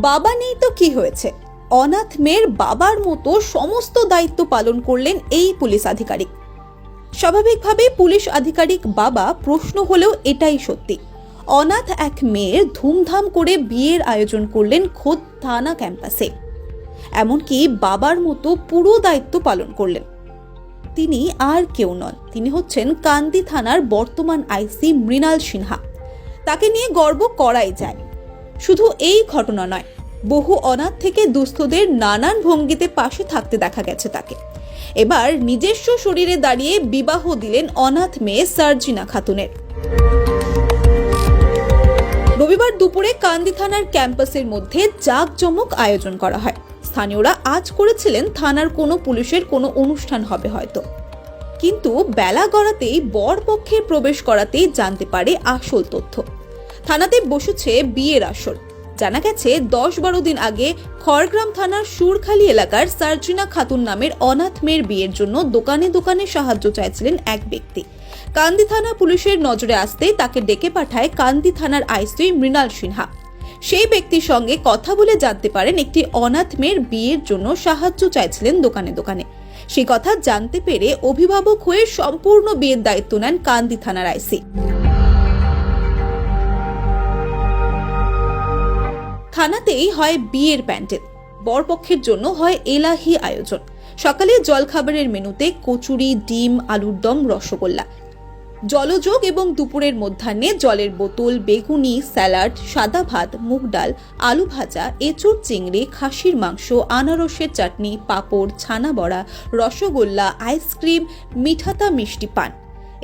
বাবা নেই তো কি হয়েছে, অনাথ মেয়ের বাবার মতো সমস্ত দায়িত্ব পালন করলেন এই পুলিশ আধিকারিক। স্বাভাবিকভাবে পুলিশ আধিকারিক বাবা প্রশ্ন হলেও এটাই সত্যি, অনাথ এক মেয়ের ধুমধাম করে বিয়ের আয়োজন করলেন খোদ থানা ক্যাম্পাসে। এমনকি বাবার মতো পুরো দায়িত্ব পালন করলেন। তিনি আর কেউ নন, তিনি হচ্ছেন কান্দি থানার বর্তমান আইসি মৃণাল সিনহা। তাকে নিয়ে গর্ব করাই যায়। শুধু এই ঘটনা নয়, বহু অনাথ থেকে দুস্থদের নানান ভঙ্গিতে পাশে থাকতে দেখা গেছে তাকে। এবার নিজস্ব শরীরে দাঁড়িয়ে বিবাহ দিলেন অনাথ মেয়ে সার্জিনা খাতুনের। রবিবার দুপুরে কান্দি থানার ক্যাম্পাসের মধ্যে জাঁকজমক আয়োজন করা হয়। স্থানীয়রা আজ করেছিলেন থানার কোনো পুলিশের কোনো অনুষ্ঠান হবে হয়তো, কিন্তু বেলা গড়াতেই বর পক্ষের প্রবেশ করাতেই জানতে পারে আসল তথ্য। থানাতে বসেছে বিয়ের আসর। জানা গেছে 10-12 দিন আগে খড়গ্রাম থানার সুরখালি এলাকার সার্জিনা খাতুন নামের অনাথ মেয়ের বিয়ের জন্য দোকানে দোকানে সাহায্য চাইছিলেন এক ব্যক্তি। কান্দি থানা পুলিশের নজরে আসতেই তাকে ডেকে পাঠায় কান্দি থানার আইসি মৃণাল সিনহা। সেই ব্যক্তির সঙ্গে কথা বলে জানতে পারেন একটি অনাথ মেয়ের বিয়ের জন্য সাহায্য চাইছিলেন দোকানে দোকানে। সেই কথা জানতে পেরে অভিভাবক হয়ে সম্পূর্ণ বিয়ের দায়িত্ব নেন কান্দি থানার আইসি। থানাতেই হয় বিয়ের প্যান্ডেল, বরপক্ষের জন্য হয় এলাহি আয়োজন। সকালে জলখাবারের মেনুতে কচুরি, ডিম, আলুর দম, রসগোল্লা, জলযোগ এবং দুপুরের মধ্যাহ্নে জলের বোতল, বেগুনি, স্যালাড, সাদা ভাত, মুগ ডাল, আলু ভাজা, এঁচুড় চিংড়ি, খাসির মাংস, আনারসের চাটনি, পাঁপড়, ছানা বড়া, রসগোল্লা, আইসক্রিম, মিঠাতা, মিষ্টি পান।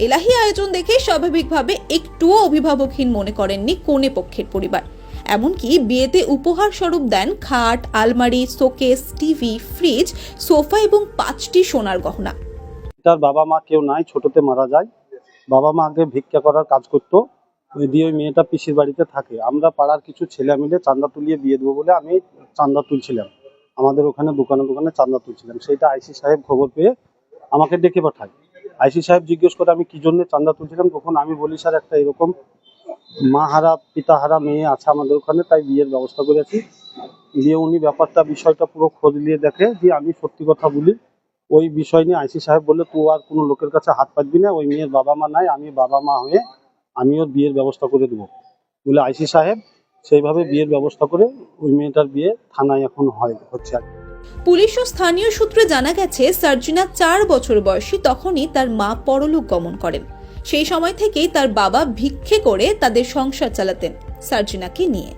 এলাহি আয়োজন দেখে স্বাভাবিকভাবে একটুও অভিভাবকহীন মনে করেননি কনে পক্ষের পরিবার। এমনকি বিয়েতে উপহার স্বরূপ দেন খাট, আলমারি, শোকেস, টিভি, ফ্রিজ, সোফা এবং 5টি সোনার গহনা। তার বাবা মা কেউ নাই, ছোটতে মারা যায়। বাবা মা আগে ভিক্ষা করার কাজ করতো, ওই দিয়ে ওই মেয়েটা পিসির বাড়িতে থাকে। আমরা পাড়ার কিছু ছেলে মিলে চাঁদা তুলিয়ে বিয়ে দেবো বলে আমি চাঁদা তুলছিলাম, আমাদের ওখানে দোকানে দোকানে চাঁদা তুলছিলাম। সেইটা আইসি সাহেব খবর পেয়ে আমাকে ডেকে পাঠায়। আইসি সাহেব জিজ্ঞেস করে আমি কি জন্য চাঁদা তুলছিলাম, তখন আমি বলি স্যার একটা এরকম মা হারা পিতা হারা মেয়ে আছে আমাদের ওখানে, তাই বিয়ের ব্যবস্থা করেছি। দিয়ে উনি বিষয়টা পুরো খোঁজ নিয়ে দেখে, দিয়ে আমি সত্যি কথা বলি। ওই বিষয় নিয়ে আইসি সাহেব বললে তুই আর কোনো লোকের কাছে হাত পাতবি না, ওই মেয়ের বাবা মা নাই, আমি বাবা মা হয়ে আমি ওর বিয়ের ব্যবস্থা করে দেবো বলে আইসি সাহেব সেইভাবে বিয়ের ব্যবস্থা করে ওই মেয়েটার বিয়ে থানায় এখন হচ্ছে। পুলিশ ও স্থানীয় সূত্রে জানা গেছে সার্জিনা 4 বছর বয়সী তখনই তার মা পরলোক গমন করেন। সেই সময় থেকেই তার বাবা ভিক্ষে করে তাদের সংসার চালাতেন সার্জিনাকে নিয়ে।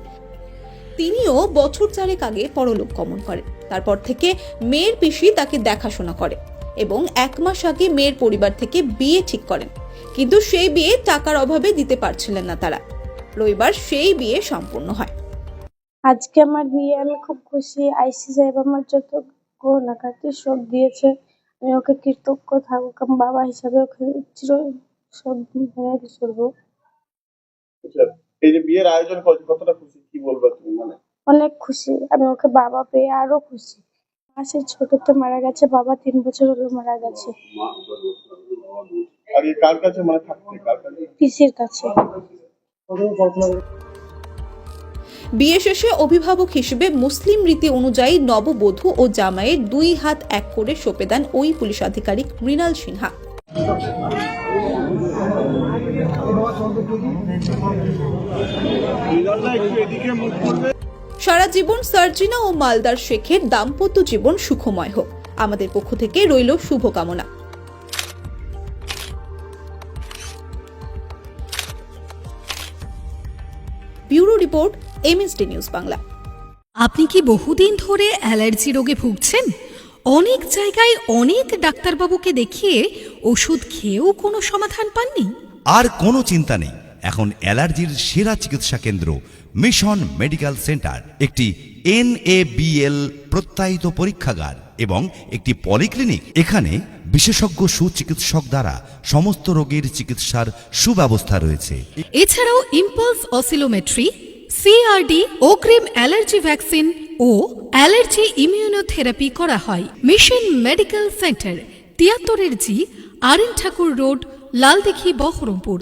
তিনিও বছর 4 আগে পরলোক গমন করেন। তারপর থেকে মেয়ের পিসি তাকে দেখাশোনা করে এবং 1 মাস আগে মেয়ের পরিবার থেকে বিয়ে ঠিক করেন, কিন্তু সেই বিয়ে টাকার অভাবে দিতে পারছিলেন না তারা। রবিবার সেই বিয়ে সম্পূর্ণ হয়। আজকে আমার বিয়ে, আমি খুব খুশি। আইসি সাহেব আমার যত গহনাগাটি সব দিয়েছে, আমি ওকে কৃতজ্ঞ থাকুক। আমি বাবা হিসাবে ওকে চির সব করবো। এই যে বিয়ের আয়োজন কতটা খুশি, কি বলবো তুমি? মানে অনেক খুশি আমি, ওকে বাবা পেয়ে আরো খুশি। মা সেই ছোটতে মারা গেছে, বাবা 3 বছর হলো মারা গেছে। আর কার কাছে মানে থাকতে, কার কাছে? পিসির কাছে। বিয়ে শেষে অভিভাবক হিসেবে মুসলিম রীতি অনুযায়ী নববধূ ও জামাইয়ের 2 হাত এক করে সঁপে দেন ওই পুলিশ আধিকারিক মৃণাল সিনহা। সারা জীবন সার্জিনা ও মালদার শেখের দাম্পত্য জীবন সুখময় হোক, আমাদের পক্ষ থেকে রইল শুভকামনা। Bureau report, MSD news Bangla. আপনি কি বহুদিন ধরে অ্যালার্জি রোগে ভুগছেন? অনেক জায়গায় অনেক ডাক্তারবাবুকে দেখিয়ে ওষুধ খেয়েও কোনো সমাধান পাননি? আর কোনো চিন্তা নেই, এখন অ্যালার্জির সেরা চিকিৎসা কেন্দ্র মিশন মেডিকেল সেন্টার, একটি NABL প্রত্যয়িত পরীক্ষাগার এবং একটি পলিক্লিনিক। এখানে বিশেষজ্ঞ সুচিকিৎসক দ্বারা সমস্ত রোগের চিকিৎসার সুব্যবস্থা রয়েছে। এছাড়াও ইম্পালস অসিলোমেট্রি, CRD, অগ্রিম অ্যালার্জি ভ্যাকসিন ও অ্যালার্জি ইমিউনোথেরাপি করা হয়। Mission medical centre, 73G, RN ঠাকুর রোড, লালদিঘি, বহরমপুর।